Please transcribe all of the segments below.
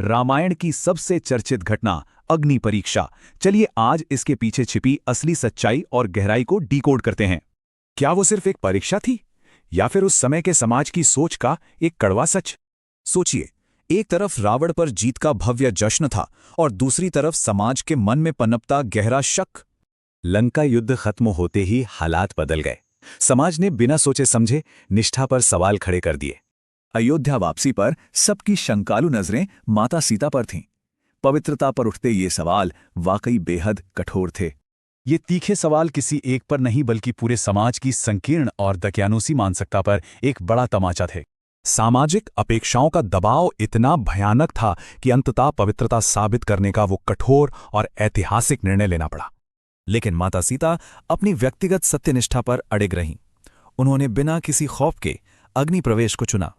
रामायण की सबसे चर्चित घटना अग्नि परीक्षा। चलिए आज इसके पीछे छिपी असली सच्चाई और गहराई को डिकोड करते हैं। क्या वो सिर्फ एक परीक्षा थी या फिर उस समय के समाज की सोच का एक कड़वा सच? सोचिए, एक तरफ रावण पर जीत का भव्य जश्न था और दूसरी तरफ समाज के मन में पनपता गहरा शक। लंका युद्ध खत्म होते ही हालात बदल गए। समाज ने बिना सोचे समझे निष्ठा पर सवाल खड़े कर दिए। अयोध्या वापसी पर सबकी शंकालु नजरें माता सीता पर थीं। पवित्रता पर उठते ये सवाल वाकई बेहद कठोर थे। ये तीखे सवाल किसी एक पर नहीं बल्कि पूरे समाज की संकीर्ण और दकियानूसी मानसिकता पर एक बड़ा तमाचा थे। सामाजिक अपेक्षाओं का दबाव इतना भयानक था कि अंततः पवित्रता साबित करने का वो कठोर और ऐतिहासिक निर्णय लेना पड़ा। लेकिन माता सीता अपनी व्यक्तिगत सत्यनिष्ठा पर अड़िग रहीं। उन्होंने बिना किसी खौफ के अग्नि प्रवेश को चुना।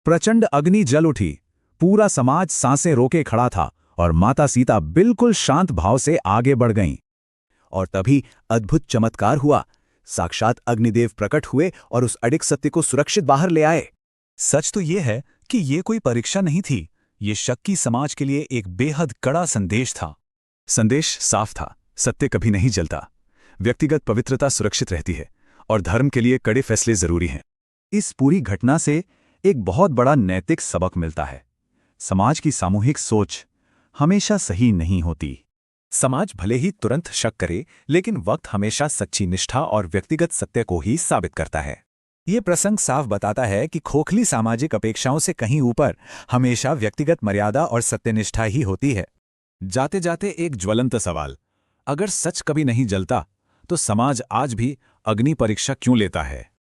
प्रचंड अग्नि जल उठी, पूरा समाज सांसें रोके खड़ा था और माता सीता बिल्कुल शांत भाव से आगे बढ़ गईं। और तभी अद्भुत चमत्कार हुआ। साक्षात अग्निदेव प्रकट हुए और उस अडिग सत्य को सुरक्षित बाहर ले आए। सच तो ये है कि ये कोई परीक्षा नहीं थी, ये शक्की समाज के लिए एक बेहद कड़ा संदेश था। संदेश साफ था, सत्य कभी नहीं जलता, व्यक्तिगत पवित्रता सुरक्षित रहती है और धर्म के लिए कड़े फैसले जरूरी हैं। इस पूरी घटना से एक बहुत बड़ा नैतिक सबक मिलता है। समाज की सामूहिक सोच हमेशा सही नहीं होती। समाज भले ही तुरंत शक करे, लेकिन वक्त हमेशा सच्ची निष्ठा और व्यक्तिगत सत्य को ही साबित करता है। ये प्रसंग साफ बताता है कि खोखली सामाजिक अपेक्षाओं से कहीं ऊपर हमेशा व्यक्तिगत मर्यादा और सत्यनिष्ठा ही होती है। जाते जाते एक ज्वलंत सवाल, अगर सच कभी नहीं जलता तो समाज आज भी अग्नि परीक्षा क्यों लेता है?